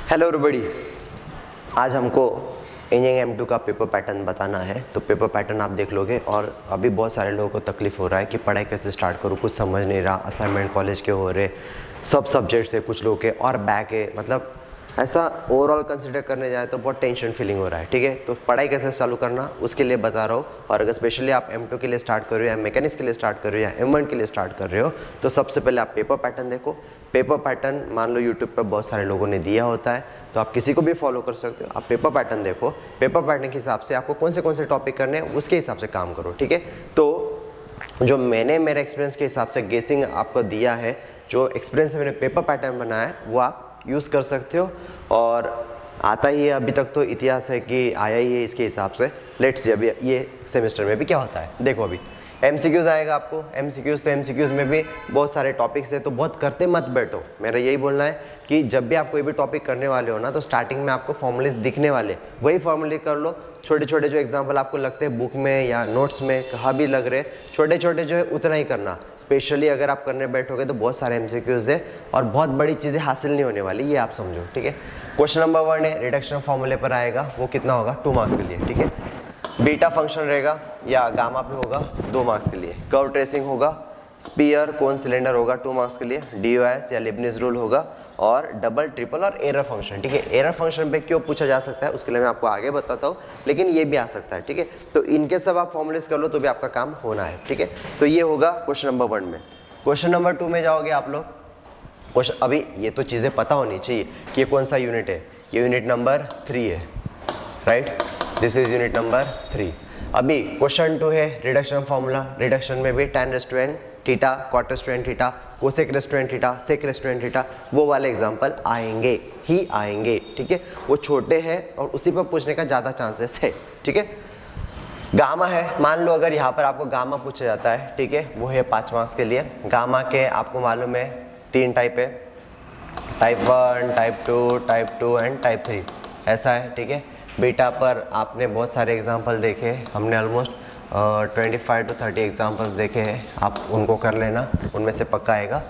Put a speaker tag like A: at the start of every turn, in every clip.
A: Hello everybody, आज हमको engineering M2 का पेपर पैटर्न बताना है। तो पेपर पैटर्न आप देख लोगे और अभी बहुत सारे लोगों को तकलीफ हो रहा है कि पढ़ाई कैसे स्टार्ट करूँ, कुछ समझ नहीं रहा, असाइनमेंट कॉलेज के हो रहे, सब सब्जेक्ट से कुछ लोग के और बैक है, मतलब ऐसा ओवरऑल कंसिडर करने जाए तो बहुत टेंशन फीलिंग हो रहा है। ठीक है, तो पढ़ाई कैसे चालू करना उसके लिए बता रहा हूँ। और अगर स्पेशली आप M2 के लिए स्टार्ट कर रहे हो या मैकेनिक्स के लिए स्टार्ट कर रहे हो या M1 के लिए स्टार्ट कर रहे हो तो सबसे पहले आप पेपर पैटर्न देखो। पेपर पैटर्न मान लो यूट्यूब पर बहुत सारे लोगों ने दिया होता है, तो आप किसी को भी फॉलो कर सकते हो। आप पेपर पैटर्न देखो, पेपर पैटर्न के हिसाब से आपको कौन से टॉपिक करने हैं उसके हिसाब से काम करो। ठीक है, तो जो मैंने मेरे एक्सपीरियंस के हिसाब से गेसिंग आपको दिया है, जो एक्सपीरियंस से मैंने पेपर पैटर्न बनाया है वो आप यूज़ कर सकते हो। और आता ही है, अभी तक तो इतिहास है कि आया ही है इसके हिसाब से। लेट्स सी अभी ये सेमेस्टर में भी क्या होता है। देखो अभी MCQs आएगा आपको, MCQs तो MCQs में भी बहुत सारे टॉपिक्स है, तो बहुत करते मत बैठो। मेरा यही बोलना है कि जब भी आप कोई भी टॉपिक करने वाले हो ना तो स्टार्टिंग में आपको फॉर्मूलेस दिखने वाले, वही फॉर्मूले कर लो। छोटे छोटे जो एग्जाम्पल आपको लगते हैं बुक में या नोट्स में कहाँ भी लग रहे, छोटे छोटे जो है उतना ही करना। स्पेशली अगर आप करने बैठोगे तो बहुत सारे MCQs है और बहुत बड़ी चीज़ें हासिल नहीं होने वाली, ये आप समझो। ठीक है, क्वेश्चन नंबर 1 है रिडक्शन फॉर्मूले पर आएगा, वो कितना होगा 2 मार्क्स के लिए। ठीक है, बीटा फंक्शन रहेगा या गामा पे होगा 2 मार्क्स के लिए। कर्व ट्रेसिंग होगा, स्पीयर कोन सिलेंडर होगा 2 मार्क्स के लिए। DOS या लिबनिज रूल होगा और डबल ट्रिपल और एरर फंक्शन। ठीक है, एरर फंक्शन पे क्यों पूछा जा सकता है उसके लिए मैं आपको आगे बताता हूँ, लेकिन ये भी आ सकता है। ठीक है, तो इनके सब आप फॉर्मुलेस कर लो तो भी आपका काम होना है। ठीक है, तो ये होगा क्वेश्चन नंबर 1 में। क्वेश्चन नंबर 2 में जाओगे आप लोग, क्वेश्चन अभी ये तो चीज़ें पता होनी चाहिए कि ये कौन सा यूनिट है। ये यूनिट नंबर 3 है, right, this is unit number 3। अभी क्वेश्चन 2 है रिडक्शन फॉर्मूला। रिडक्शन में भी tan restaurant theta, cot restaurant theta, cosec restaurant theta, sec restaurant theta, वो वाले एग्जांपल आएंगे ही आएंगे। ठीक है, वो छोटे हैं और उसी पर पूछने का ज़्यादा चांसेस है। ठीक है, गामा है, मान लो अगर यहाँ पर आपको गामा पूछा जाता है, ठीक है, वो है 5 मार्क्स के लिए। गामा के आपको मालूम है 3 टाइप है, type 1, type 2, type 2 and type 3 ऐसा है। ठीक है, बीटा पर आपने बहुत सारे एग्जाम्पल देखे, हमने ऑलमोस्ट 25 to 30 एग्जाम्पल्स देखे हैं, आप उनको कर लेना, उनमें से पक्का आएगा।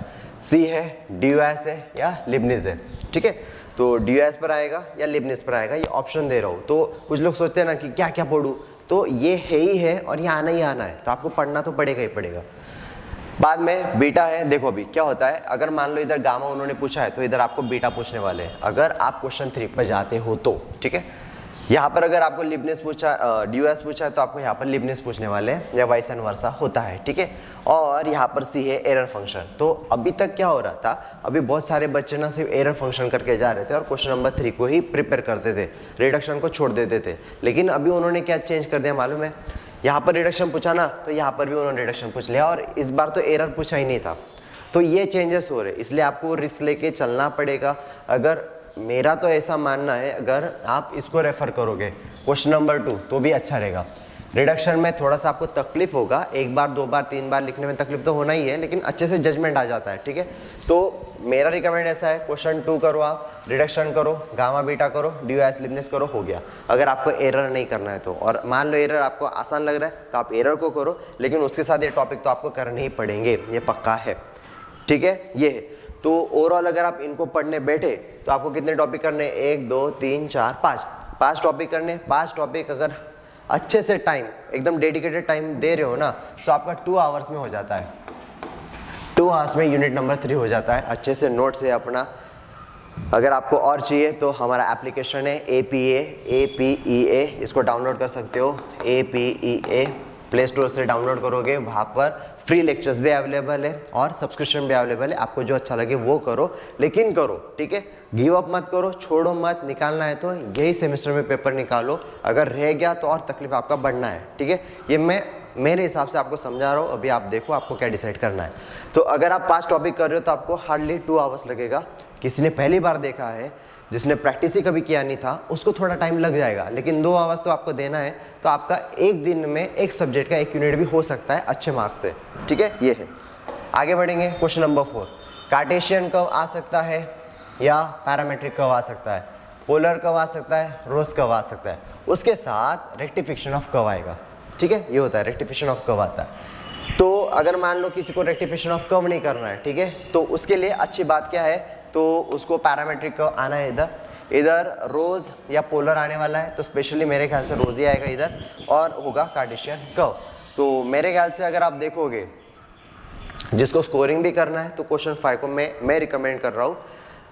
A: सी है, DOS है या लिबनिज है। ठीक है, तो DOS पर आएगा या लिबनिज पर आएगा, ये ऑप्शन दे रहा हूँ। तो कुछ लोग सोचते हैं ना कि क्या क्या पढ़ूँ, तो ये है ही है और ये आना ही आना है, तो आपको पढ़ना तो पड़ेगा ही पड़ेगा। बाद में बीटा है। देखो अभी क्या होता है, अगर मान लो इधर गामा उन्होंने पूछा है तो इधर आपको बीटा पूछने वाले हैं, अगर आप क्वेश्चन 3 पर जाते हो तो। ठीक है, यहाँ पर अगर आपको लिबनिज पूछा, DOS पूछा है तो आपको यहाँ पर लिबनिज पूछने वाले हैं या वाइस एंड वर्सा होता है। ठीक है, और यहाँ पर सी है एरर फंक्शन। तो अभी तक क्या हो रहा था, अभी बहुत सारे बच्चे ना सिर्फ एरर फंक्शन करके जा रहे थे और क्वेश्चन नंबर 3 को ही प्रिपेयर करते थे, रिडक्शन को छोड़ देते थे। लेकिन अभी उन्होंने क्या चेंज कर दिया मालूम है, यहाँ पर रिडक्शन पूछा ना तो यहाँ पर भी उन्होंने रिडक्शन पूछ लिया और इस बार तो एरर पूछा ही नहीं था। तो ये चेंजेस हो रहे, इसलिए आपको रिस्क लेके चलना पड़ेगा। अगर मेरा तो ऐसा मानना है, अगर आप इसको रेफर करोगे क्वेश्चन नंबर 2 तो भी अच्छा रहेगा। रिडक्शन में थोड़ा सा आपको तकलीफ होगा, 1 बार 2 बार 3 बार लिखने में तकलीफ तो होना ही है, लेकिन अच्छे से जजमेंट आ जाता है। ठीक है, तो मेरा रिकमेंड ऐसा है, क्वेश्चन 2 करो, आप रिडक्शन करो, गामा बीटा करो, DOS लिबनिज करो, हो गया। अगर आपको एरर नहीं करना है तो, और मान लो एरर आपको आसान लग रहा है तो आप एरर को करो, लेकिन उसके साथ ये टॉपिक तो आपको करने ही पड़ेंगे, ये पक्का है। ठीक है, ये है। तो ओवरऑल अगर आप इनको पढ़ने बैठे तो आपको कितने टॉपिक करने, 1 2 3 4 5 टॉपिक करने। 5 टॉपिक अगर अच्छे से टाइम, एकदम डेडिकेटेड टाइम दे रहे हो ना, तो आपका 2 आवर्स में हो जाता है। 2 आवर्स में यूनिट नंबर 3 हो जाता है। अच्छे से नोट्स है अपना। अगर आपको और चाहिए तो हमारा एप्लीकेशन है APEA, इसको डाउनलोड कर सकते हो। APEA प्ले स्टोर से डाउनलोड करोगे, वहाँ पर फ्री लेक्चर्स भी अवेलेबल है और सब्सक्रिप्शन भी अवेलेबल है। आपको जो अच्छा लगे वो करो, लेकिन करो। ठीक है, गिव अप मत करो, छोड़ो मत। निकालना है तो यही सेमेस्टर में पेपर निकालो, अगर रह गया तो और तकलीफ आपका बढ़ना है। ठीक है, ये मैं मेरे हिसाब से आपको समझा रहा हूँ, अभी आप देखो आपको क्या डिसाइड करना है। तो अगर आप 5 टॉपिक कर रहे हो तो आपको हार्डली 2 आवर्स लगेगा। किसी ने पहली बार देखा है, जिसने प्रैक्टिस ही कभी किया नहीं था, उसको थोड़ा टाइम लग जाएगा, लेकिन 2 आवर्स तो आपको देना है। तो आपका एक दिन में एक सब्जेक्ट का 1 यूनिट भी हो सकता है अच्छे मार्क्स से। ठीक है, ये है। आगे बढ़ेंगे, क्वेश्चन नंबर 4। कार्टेशियन कर्व आ सकता है या पैरामेट्रिक कर्व आ सकता है, पोलर कर्व आ सकता है, रोज कर्व आ सकता है, उसके साथ रेक्टिफिकेशन ऑफ कर्व आएगा। ठीक है, ये होता है रेक्टिफिकेशन ऑफ कर्व आता है। तो अगर मान लो किसी को रेक्टिफिकेशन ऑफ कर्व नहीं करना है, ठीक है, तो उसके लिए अच्छी बात क्या है तो उसको पैरामेट्रिक कर्व आना है इधर, इधर रोज या पोलर आने वाला है, तो स्पेशली मेरे ख्याल से रोज ही आएगा इधर, और होगा कार्टेशियन कर्व। तो मेरे ख्याल से अगर आप देखोगे जिसको स्कोरिंग भी करना है तो क्वेश्चन 5 को मैं रिकमेंड कर रहा हूँ,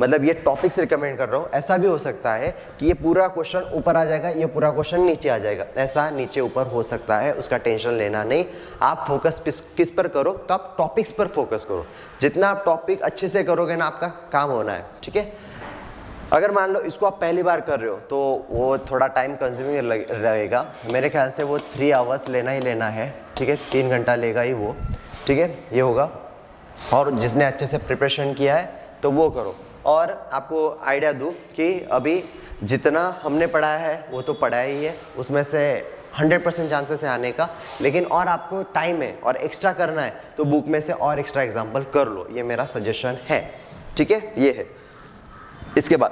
A: मतलब ये टॉपिक्स रिकमेंड कर रहा हूँ। ऐसा भी हो सकता है कि ये पूरा क्वेश्चन ऊपर आ जाएगा, ये पूरा क्वेश्चन नीचे आ जाएगा, ऐसा नीचे ऊपर हो सकता है, उसका टेंशन लेना नहीं। आप फोकस किस पर करो, तो आप टॉपिक्स पर फोकस करो। जितना आप टॉपिक अच्छे से करोगे ना, आपका काम होना है, ठीक है। अगर मान लो इसको आप पहली बार कर रहे हो तो वो थोड़ा टाइम कंज्यूमिंग रहेगा, मेरे ख्याल से वो 3 आवर्स लेना ही लेना है, ठीक है, 3 घंटा लेगा ही वो, ठीक है, ये होगा। और जिसने अच्छे से प्रिपरेशन किया है तो वो करो। और आपको आइडिया दूँ कि अभी जितना हमने पढ़ाया है वो तो पढ़ाया ही है, उसमें से 100% चांसेस है आने का, लेकिन और आपको टाइम है और एक्स्ट्रा करना है तो बुक में से और एक्स्ट्रा एग्जाम्पल कर लो, ये मेरा सजेशन है, ठीक है, ये है। इसके बाद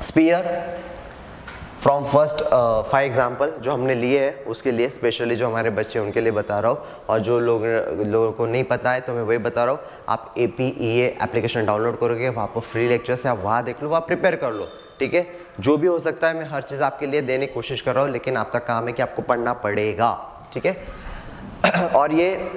A: स्पीयर फ्रॉम फर्स्ट 5 एग्जाम्पल जो हमने लिए हैं उसके लिए स्पेशली जो हमारे बच्चे हैं उनके लिए बता रहा हूँ, और जो लोगों को नहीं पता है तो मैं वही बता रहा हूँ। आप APEA एप्लीकेशन डाउनलोड करोगे, वहाँ पर फ्री लेक्चर्स है, आप वहाँ देख लो, वहाँ प्रिपेयर कर लो, ठीक है। जो भी हो सकता है मैं हर चीज़ आपके लिए देने की कोशिश कर रहा हूँ, लेकिन आपका काम है कि आपको पढ़ना पड़ेगा, ठीक है। और ये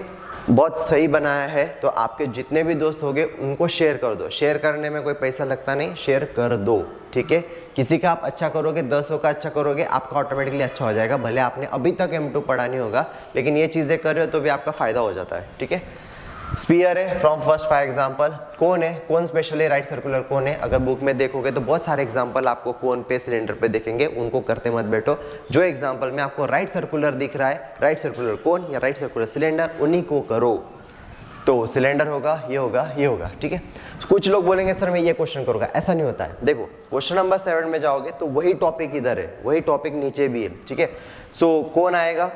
A: बहुत सही बनाया है, तो आपके जितने भी दोस्त होंगे उनको शेयर कर दो। शेयर करने में कोई पैसा लगता नहीं, शेयर कर दो, ठीक है। किसी का आप अच्छा करोगे, 10 का अच्छा करोगे, आपका ऑटोमेटिकली अच्छा हो जाएगा। भले आपने अभी तक M2 पढ़ा नहीं होगा, लेकिन ये चीज़ें कर रहे हो तो भी आपका फ़ायदा हो जाता है, ठीक है। स्पीयर है फ्रॉम फर्स्ट 5 एग्जाम्पल। कोन है, कोन स्पेशली राइट सर्कुलर कोन है। अगर बुक में देखोगे तो बहुत सारे एग्जाम्पल आपको कोन पे, सिलेंडर पे देखेंगे, उनको करते मत बैठो। जो एग्जाम्पल में आपको राइट सर्कुलर दिख रहा है, राइट सर्कुलर कोन या राइट सर्कुलर सिलेंडर, उन्हीं को करो। तो सिलेंडर होगा, ये होगा, ये होगा, ठीक है। कुछ लोग बोलेंगे सर मैं ये क्वेश्चन करूँगा, ऐसा नहीं होता है। देखो क्वेश्चन नंबर 7 में जाओगे तो वही टॉपिक इधर है, वही टॉपिक नीचे भी है, ठीक है। सो कौन आएगा,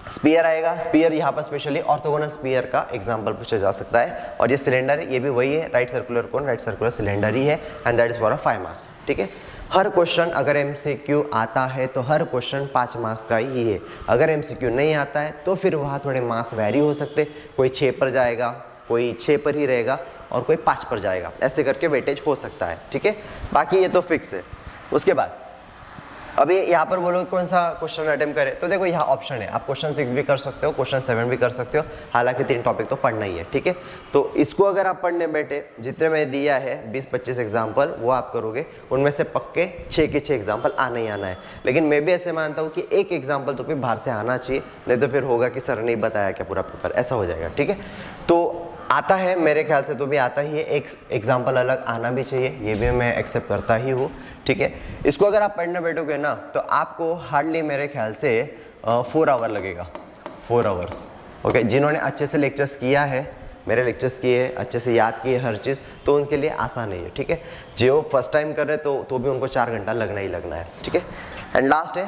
A: स्पीयर आएगा। स्पीयर यहाँ पर स्पेशली ऑर्थोगोनल स्पीयर का एग्जांपल पूछा जा सकता है, और ये सिलेंडर है, ये भी वही है, right circular cone, right circular cylinder ही है, and that is for 5 marks, ठीक है। हर क्वेश्चन अगर MCQ आता है तो हर क्वेश्चन 5 मार्क्स का ही है। अगर MCQ नहीं आता है तो फिर वहाँ थोड़े मार्क्स वैरी हो सकते, कोई 6 पर जाएगा, कोई 6 पर ही रहेगा, और कोई 5 पर जाएगा, ऐसे करके वेटेज हो सकता है, ठीक है। बाकी ये तो फिक्स है। उसके बाद अभी यहाँ पर बोलो कौन सा क्वेश्चन अटेम्प्ट करें, तो देखो यहाँ ऑप्शन है, आप क्वेश्चन 6 भी कर सकते हो, क्वेश्चन 7 भी कर सकते हो, हालांकि 3 टॉपिक तो पढ़ना ही है, ठीक है। तो इसको अगर आप पढ़ने बैठे, जितने मैंने दिया है 20-25 एग्जाम्पल वो आप करोगे, उनमें से पक्के 6 के 6 एग्जाम्पल आना ही आना है। लेकिन मैं भी ऐसे मानता हूँ कि एक एग्जाम्पल तो भी बाहर से आना चाहिए, नहीं तो फिर होगा कि सर नहीं बताया क्या पूरा पेपर, ऐसा हो जाएगा, ठीक है। तो आता है मेरे ख्याल से तो भी आता ही है, एक एग्जाम्पल अलग आना भी चाहिए, ये भी मैं एक्सेप्ट करता ही हूँ, ठीक है। इसको अगर आप पढ़ने बैठोगे ना तो आपको हार्डली मेरे ख्याल से 4 आवर लगेगा, 4 आवर्स, ओके। जिन्होंने अच्छे से लेक्चर्स किया है, मेरे लेक्चर्स किए, अच्छे से याद किए हर चीज़, तो उनके लिए आसान नहीं है, ठीक है। जो फर्स्ट टाइम कर रहे तो भी उनको 4 घंटा लगना ही लगना है, ठीक है। एंड लास्ट है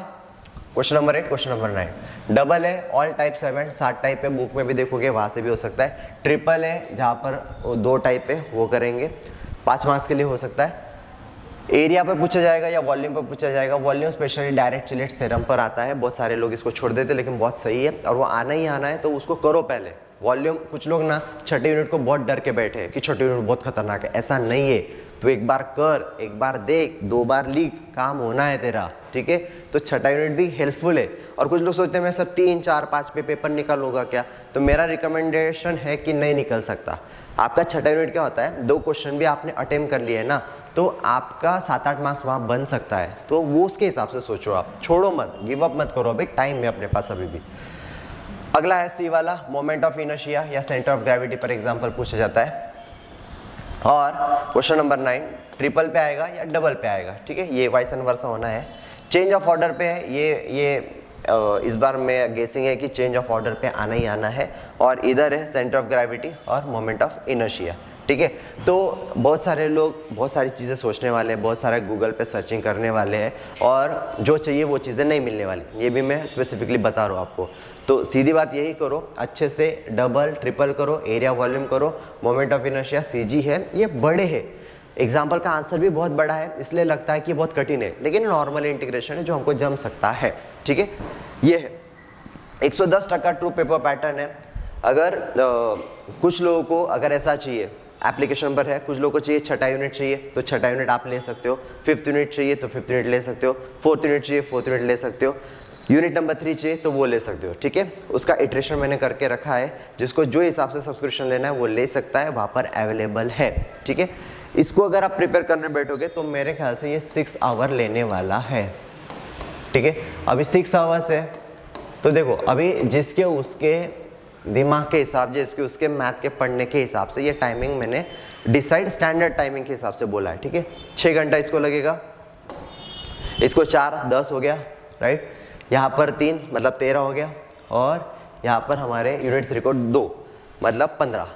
A: question number 8, question number 9 double है, ऑल टाइप 7, 7 टाइप है, बुक में भी देखोगे वहाँ से भी हो सकता है। ट्रिपल है जहाँ पर 2 टाइप है, वो करेंगे, 5 मार्क्स के लिए हो सकता है। एरिया पर पूछा जाएगा या वॉल्यूम पर पूछा जाएगा। Volume specially direct chelates theorem पर आता है, बहुत सारे लोग इसको छोड़ देते, लेकिन बहुत सही है और वो आना ही आना है, तो उसको करो पहले। वॉल्यूम कुछ लोग ना छठी यूनिट को बहुत डर के बैठे हैं कि छठी यूनिट बहुत खतरनाक है, ऐसा नहीं है। तो एक बार कर, एक बार देख, 2 बार लिख, काम होना है तेरा, ठीक है। तो छठा यूनिट भी हेल्पफुल है। और कुछ लोग सोचते हैं मैं सर 3, 4, 5 पे पेपर निकालूंगा क्या, तो मेरा रिकमेंडेशन है कि नहीं निकल सकता। आपका छठा यूनिट क्या होता है, 2 क्वेश्चन भी आपने अटेम्प्ट कर लिए है ना, तो आपका 7-8 मार्क्स वहाँ बन सकता है। तो वो उसके हिसाब से सोचो, आप छोड़ो मत, गिव अप मत करो, अभी टाइम है अपने पास अभी भी। अगला है C वाला, मोमेंट ऑफ इनर्शिया या सेंटर ऑफ ग्रेविटी पर एग्जाम्पल पूछा जाता है। और क्वेश्चन नंबर 9 ट्रिपल पे आएगा या डबल पे आएगा, ठीक है, ये वाइस एंड वर्सा होना है। चेंज ऑफ ऑर्डर पे है, ये इस बार मैं गेसिंग है कि चेंज ऑफ ऑर्डर पे आना ही आना है। और इधर है सेंटर ऑफ ग्रेविटी और मोमेंट ऑफ इनर्शिया, ठीक है। तो बहुत सारे लोग बहुत सारी चीज़ें सोचने वाले हैं, बहुत सारे गूगल पे सर्चिंग करने वाले हैं, और जो चाहिए वो चीज़ें नहीं मिलने वाली, ये भी मैं स्पेसिफिकली बता रहा हूँ आपको। तो सीधी बात यही करो, अच्छे से डबल ट्रिपल करो, एरिया वॉल्यूम करो, मोमेंट ऑफ इनर्शिया CG है, ये बड़े हैं। एग्जाम्पल का आंसर भी बहुत बड़ा है, इसलिए लगता है कि बहुत कठिन है, लेकिन नॉर्मल इंटीग्रेशन है जो हमको जम सकता है, ठीक है। ये है 110% ट्रू पेपर पैटर्न है। अगर कुछ लोगों को अगर ऐसा चाहिए एप्लीकेशन नंबर है, कुछ लोगों को चाहिए छठा यूनिट चाहिए तो छठा यूनिट आप ले सकते हो, फिफ्थ यूनिट चाहिए तो फिफ्थ यूनिट ले सकते हो, फोर्थ यूनिट चाहिए फोर्थ यूनिट ले सकते हो, यूनिट नंबर 3 चाहिए तो वो ले सकते हो, ठीक है। उसका इटरेशन मैंने करके रखा है, जिसको जो हिसाब से सब्सक्रिप्शन लेना है वो ले सकता है, वहाँ पर अवेलेबल है, ठीक है। इसको अगर आप प्रिपेयर करने बैठोगे तो मेरे ख्याल से ये 6 आवर लेने वाला है, ठीक है। अभी 6 आवर्स है तो देखो अभी जिसके उसके दिमाग के हिसाब से, जिसके उसके मैथ के पढ़ने के हिसाब से ये टाइमिंग मैंने डिसाइड स्टैंडर्ड टाइमिंग के हिसाब से बोला है, ठीक है। 6 घंटा इसको लगेगा, इसको 4 10 हो गया, राइट। यहाँ पर 3 मतलब 13 हो गया, और यहाँ पर हमारे यूनिट 3 को 2 मतलब 15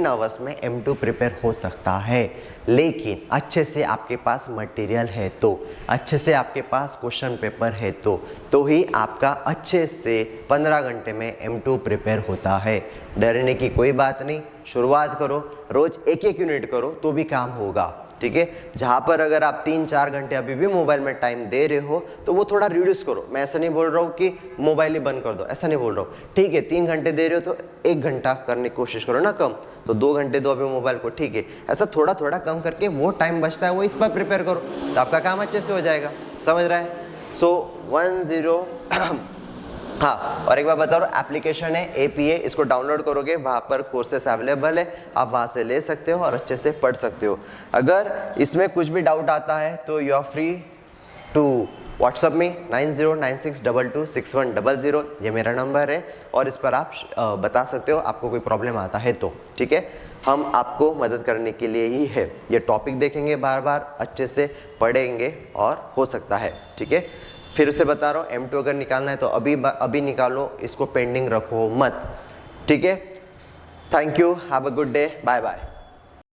A: आवर्स में M2 प्रिपेयर हो सकता है। लेकिन अच्छे से आपके पास मटेरियल है तो, अच्छे से आपके पास क्वेश्चन पेपर है तो ही आपका अच्छे से 15 घंटे में M2 प्रिपेयर होता है। डरने की कोई बात नहीं, शुरुआत करो, रोज एक एक यूनिट करो तो भी काम होगा, ठीक है। जहाँ पर अगर आप 3-4 घंटे अभी भी मोबाइल में टाइम दे रहे हो तो वो थोड़ा रिड्यूस करो। मैं ऐसा नहीं बोल रहा हूँ कि मोबाइल ही बंद कर दो, ऐसा नहीं बोल रहा हूँ, ठीक है। 3 घंटे दे रहे हो तो 1 घंटा करने की कोशिश करो ना, कम तो 2 घंटे दो अभी मोबाइल को, ठीक है। ऐसा थोड़ा थोड़ा कम करके वो टाइम बचता है वो इस पर प्रिपेयर करो तो आपका काम अच्छे से हो जाएगा, समझ रहा है। सो 10 हाँ, और एक बार बता रहा हूँ, एप्लीकेशन है APA, इसको डाउनलोड करोगे, वहाँ पर कोर्सेस अवेलेबल है, आप वहाँ से ले सकते हो और अच्छे से पढ़ सकते हो। अगर इसमें कुछ भी डाउट आता है तो you are free to WhatsApp में 9096226100, ये मेरा नंबर है, और इस पर आप बता सकते हो आपको कोई प्रॉब्लम आता है तो, ठीक है। हम आपको मदद करने के लिए ही है, ये टॉपिक देखेंगे बार बार, अच्छे से पढ़ेंगे और हो सकता है, ठीक है। फिर उसे बता रहा हूँ M2 अगर निकालना है तो अभी निकालो, इसको पेंडिंग रखो मत, ठीक है। Thank you, have a good day, bye bye.